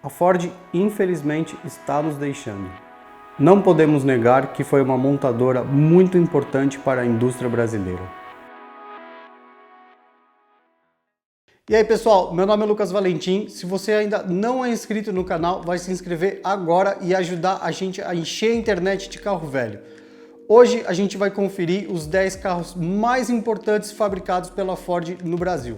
A Ford, infelizmente, está nos deixando. Não podemos negar que foi uma montadora muito importante para a indústria brasileira. E aí pessoal, meu nome é Lucas Valentim. Se você ainda não é inscrito no canal, vai se inscrever agora e ajudar a gente a encher a internet de carro velho. Hoje a gente vai conferir os 10 carros mais importantes fabricados pela Ford no Brasil.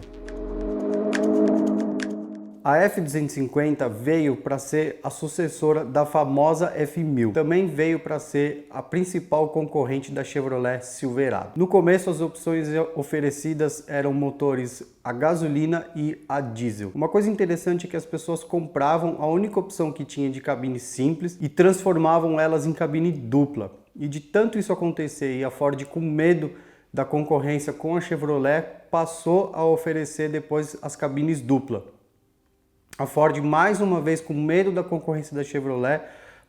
A F-250 veio para ser a sucessora da famosa F1000. Também veio para ser a principal concorrente da Chevrolet Silverado. No começo, as opções oferecidas eram motores a gasolina e a diesel. Uma coisa interessante é que as pessoas compravam a única opção que tinha de cabine simples e transformavam elas em cabine dupla. E de tanto isso acontecer e a Ford com medo da concorrência com a Chevrolet, passou a oferecer depois as cabines dupla. A Ford, mais uma vez, com medo da concorrência da Chevrolet,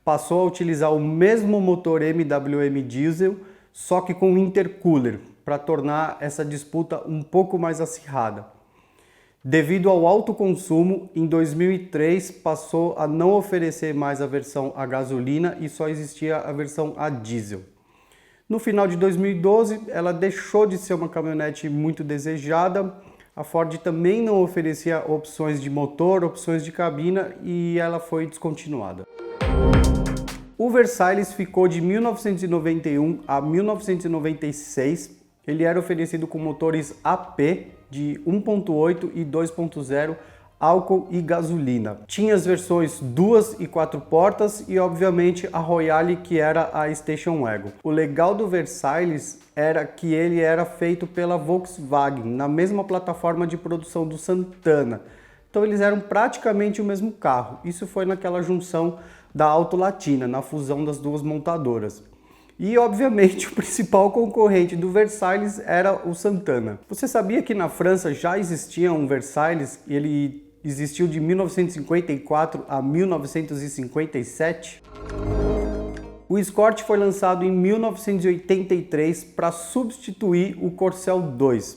passou a utilizar o mesmo motor MWM diesel, só que com intercooler, para tornar essa disputa um pouco mais acirrada. Devido ao alto consumo, em 2003 passou a não oferecer mais a versão a gasolina e só existia a versão a diesel. No final de 2012, ela deixou de ser uma caminhonete muito desejada. A Ford também não oferecia opções de motor, opções de cabina e ela foi descontinuada. O Versailles ficou de 1991 a 1996. Ele era oferecido com motores AP de 1.8 e 2.0, álcool e gasolina. Tinha as versões 2 e 4 portas e obviamente a Royale, que era a Station Wagon. O legal do Versailles era que ele era feito pela Volkswagen, na mesma plataforma de produção do Santana. Então eles eram praticamente o mesmo carro. Isso foi naquela junção da Auto Latina, na fusão das duas montadoras. E obviamente o principal concorrente do Versailles era o Santana. Você sabia que na França já existia um Versailles? Ele existiu de 1954 a 1957. O Escort foi lançado em 1983 para substituir o Corcel 2.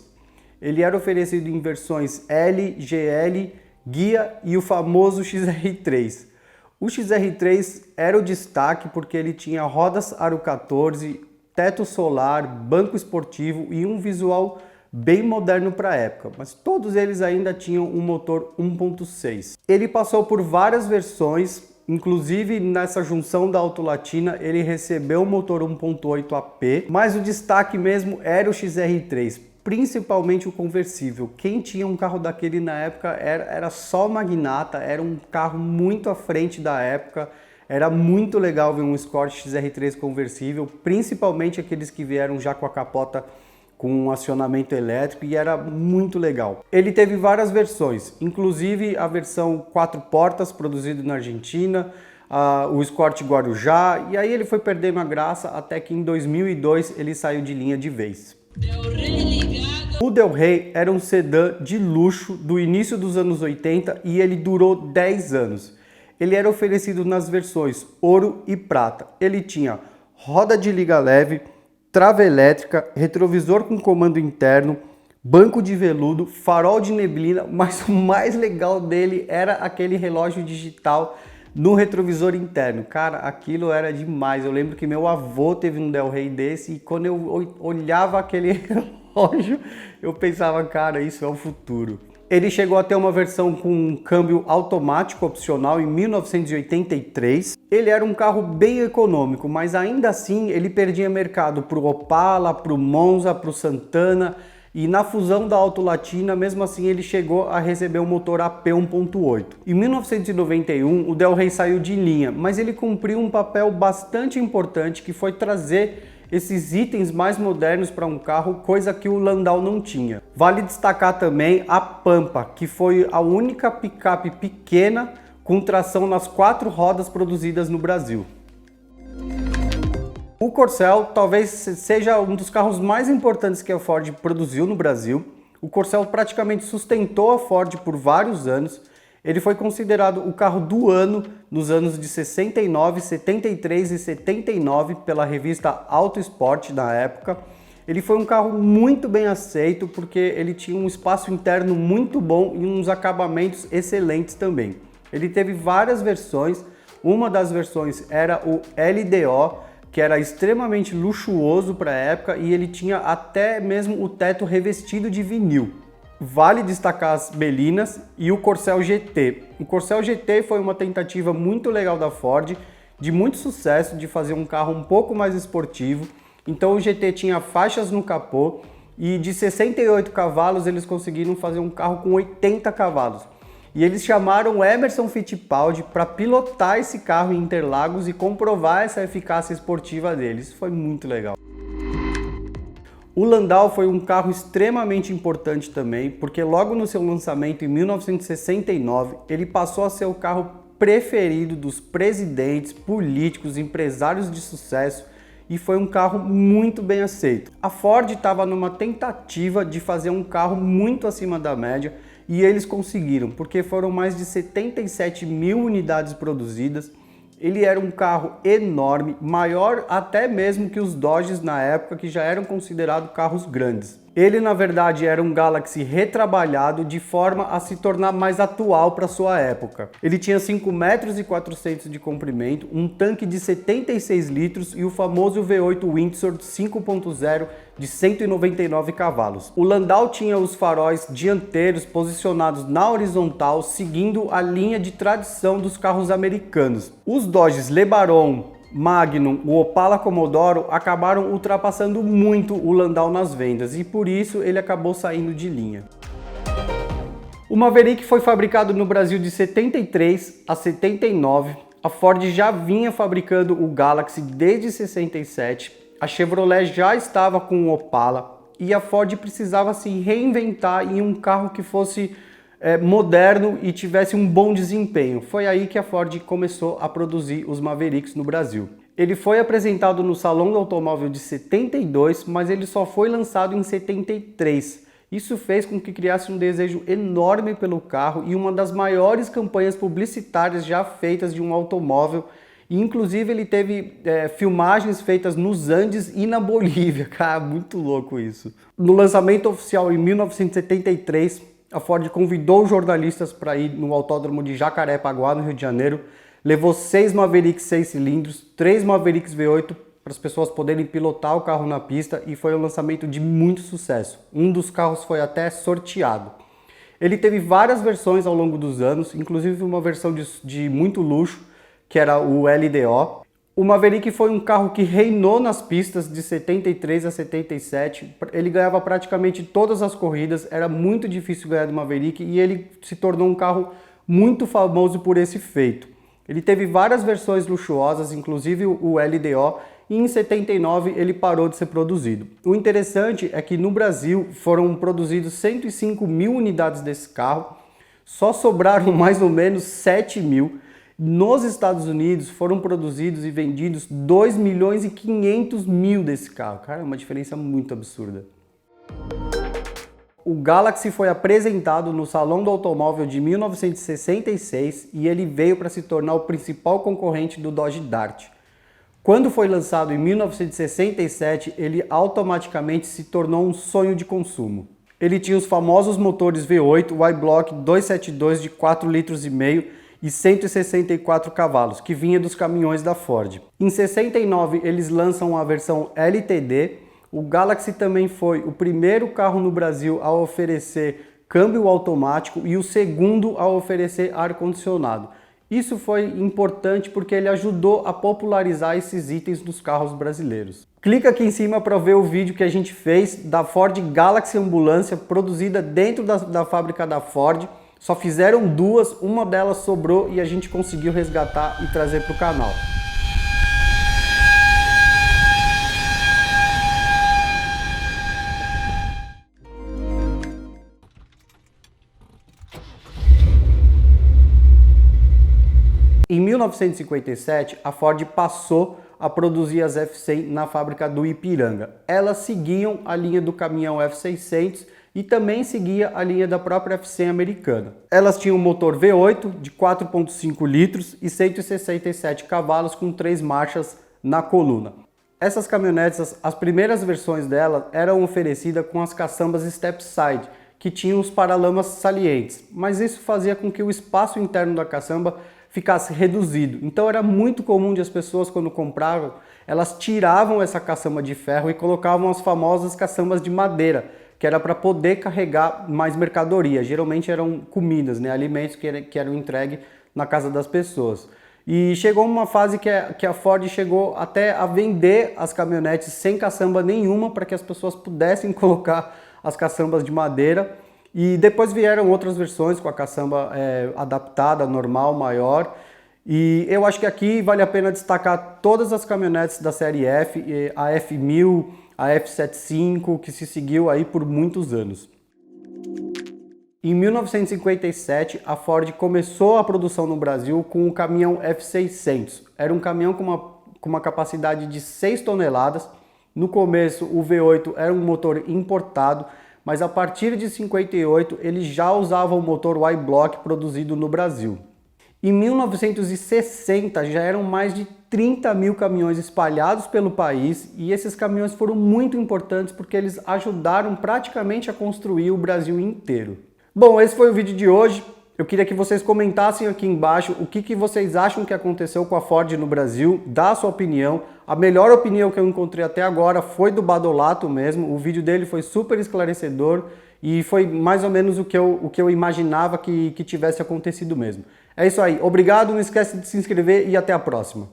Ele era oferecido em versões L, GL, Guia e o famoso XR3. O XR3 era o destaque porque ele tinha rodas Aro 14, teto solar, banco esportivo e um visual bem moderno para a época, mas todos eles ainda tinham um motor 1.6. Ele passou por várias versões, inclusive nessa junção da Auto Latina ele recebeu o motor 1.8 AP, mas o destaque mesmo era o XR3, principalmente o conversível. Quem tinha um carro daquele na época era só magnata, era um carro muito à frente da época. Era muito legal ver um Escort XR3 conversível, principalmente aqueles que vieram já com a capota com um acionamento elétrico, e era muito legal. Ele teve várias versões, inclusive a versão 4 portas, produzido na Argentina, o Escort Guarujá, e aí ele foi perdendo a graça até que em 2002 ele saiu de linha de vez. O Del Rey era um sedã de luxo do início dos anos 80 e ele durou 10 anos. Ele era oferecido nas versões ouro e prata. Ele tinha roda de liga leve, trava elétrica, retrovisor com comando interno, banco de veludo, farol de neblina, mas o mais legal dele era aquele relógio digital no retrovisor interno. Cara, aquilo era demais. Eu lembro que meu avô teve um Del Rey desse e quando eu olhava aquele relógio, eu pensava, cara, isso é o futuro. Ele chegou a ter uma versão com um câmbio automático opcional em 1983. Ele era um carro bem econômico, mas ainda assim ele perdia mercado para o Opala, para o Monza, para o Santana. E na fusão da Auto Latina, mesmo assim, ele chegou a receber um motor AP 1.8. Em 1991, o Del Rey saiu de linha, mas ele cumpriu um papel bastante importante, que foi trazer esses itens mais modernos para um carro, coisa que o Landau não tinha. Vale destacar também a Pampa, que foi a única picape pequena com tração nas 4 rodas produzidas no Brasil. O Corcel talvez seja um dos carros mais importantes que a Ford produziu no Brasil. O Corcel praticamente sustentou a Ford por vários anos. Ele foi considerado o carro do ano nos anos de 69, 73 e 79 pela revista Auto Sport na época. Ele foi um carro muito bem aceito porque ele tinha um espaço interno muito bom e uns acabamentos excelentes também. Ele teve várias versões, uma das versões era o LDO, que era extremamente luxuoso para a época e ele tinha até mesmo o teto revestido de vinil. Vale destacar as Belinas e o Corcel GT. O Corcel GT foi uma tentativa muito legal da Ford, de muito sucesso, de fazer um carro um pouco mais esportivo. Então o GT tinha faixas no capô e de 68 cavalos eles conseguiram fazer um carro com 80 cavalos. E eles chamaram o Emerson Fittipaldi para pilotar esse carro em Interlagos e comprovar essa eficácia esportiva deles. Isso foi muito legal. O Landau foi um carro extremamente importante também, porque logo no seu lançamento em 1969, ele passou a ser o carro preferido dos presidentes, políticos, empresários de sucesso e foi um carro muito bem aceito. A Ford estava numa tentativa de fazer um carro muito acima da média e eles conseguiram, porque foram mais de 77 mil unidades produzidas. Ele era um carro enorme, maior até mesmo que os Dodges na época, que já eram considerados carros grandes. Ele, na verdade, era um Galaxy retrabalhado de forma a se tornar mais atual para sua época. Ele tinha 5,4 metros de comprimento, um tanque de 76 litros e o famoso V8 Windsor 5.0 de 199 cavalos. O Landau tinha os faróis dianteiros posicionados na horizontal, seguindo a linha de tradição dos carros americanos. Os Dodges LeBaron, Magnum, o Opala Commodoro acabaram ultrapassando muito o Landau nas vendas e por isso ele acabou saindo de linha. O Maverick foi fabricado no Brasil de 73 a 79, a Ford já vinha fabricando o Galaxy desde 67, a Chevrolet já estava com o Opala e a Ford precisava se reinventar em um carro que fosse moderno e tivesse um bom desempenho. Foi aí que a Ford começou a produzir os Mavericks no Brasil. Ele foi apresentado no Salão do Automóvel de 72, mas ele só foi lançado em 73. Isso fez com que criasse um desejo enorme pelo carro e uma das maiores campanhas publicitárias já feitas de um automóvel. E, inclusive ele teve filmagens feitas nos Andes e na Bolívia. Cara, muito louco isso. No lançamento oficial em 1973, a Ford convidou jornalistas para ir no autódromo de Jacarepaguá, no Rio de Janeiro. Levou 6 Mavericks 6 cilindros, 3 Mavericks V8 para as pessoas poderem pilotar o carro na pista e foi um lançamento de muito sucesso. Um dos carros foi até sorteado. Ele teve várias versões ao longo dos anos, inclusive uma versão de muito luxo, que era o LDO. O Maverick foi um carro que reinou nas pistas de 73 a 77, ele ganhava praticamente todas as corridas, era muito difícil ganhar do Maverick e ele se tornou um carro muito famoso por esse feito. Ele teve várias versões luxuosas, inclusive o LDO, e em 79 ele parou de ser produzido. O interessante é que no Brasil foram produzidos 105 mil unidades desse carro, só sobraram mais ou menos 7 mil. Nos Estados Unidos foram produzidos e vendidos 2 milhões e 500 mil desse carro. Cara, é uma diferença muito absurda. O Galaxy foi apresentado no Salão do Automóvel de 1966 e ele veio para se tornar o principal concorrente do Dodge Dart. Quando foi lançado em 1967, ele automaticamente se tornou um sonho de consumo. Ele tinha os famosos motores V8 Y-Block 272 de 4,5 litros e 164 cavalos, que vinha dos caminhões da Ford. Em 69 eles lançam a versão LTD. O Galaxy também foi o primeiro carro no Brasil a oferecer câmbio automático e o segundo a oferecer ar-condicionado. Isso foi importante porque ele ajudou a popularizar esses itens dos carros brasileiros. Clica aqui em cima para ver o vídeo que a gente fez da Ford Galaxy Ambulância, produzida dentro da fábrica da Ford. Só fizeram 2, uma delas sobrou e a gente conseguiu resgatar e trazer para o canal. Em 1957, a Ford passou a produzir as F100 na fábrica do Ipiranga. Elas seguiam a linha do caminhão F600 e também seguia a linha da própria F100 americana. Elas tinham um motor V8 de 4,5 litros e 167 cavalos com 3 marchas na coluna. Essas caminhonetes, as primeiras versões delas eram oferecidas com as caçambas Stepside, que tinham os paralamas salientes, mas isso fazia com que o espaço interno da caçamba ficasse reduzido. Então era muito comum de as pessoas, quando compravam, elas tiravam essa caçamba de ferro e colocavam as famosas caçambas de madeira, que era para poder carregar mais mercadoria. Geralmente eram comidas, né, alimentos que eram entregues na casa das pessoas. E chegou uma fase que a Ford chegou até a vender as caminhonetes sem caçamba nenhuma para que as pessoas pudessem colocar as caçambas de madeira. E depois vieram outras versões com a caçamba adaptada, normal, maior. E eu acho que aqui vale a pena destacar todas as caminhonetes da série F, a F1000, a F75, que se seguiu aí por muitos anos. Em 1957, a Ford começou a produção no Brasil com o caminhão F600. Era um caminhão com uma capacidade de 6 toneladas. No começo, o V8 era um motor importado, mas a partir de 58 ele já usava o motor Y-Block produzido no Brasil. Em 1960 já eram mais de 30 mil caminhões espalhados pelo país, e esses caminhões foram muito importantes porque eles ajudaram praticamente a construir o Brasil inteiro. Bom, esse foi o vídeo de hoje. Eu queria que vocês comentassem aqui embaixo o que vocês acham que aconteceu com a Ford no Brasil, dá a sua opinião. A melhor opinião que eu encontrei até agora foi do Badolato mesmo, o vídeo dele foi super esclarecedor e foi mais ou menos o que eu imaginava que tivesse acontecido mesmo. É isso aí, obrigado, não esquece de se inscrever e até a próxima.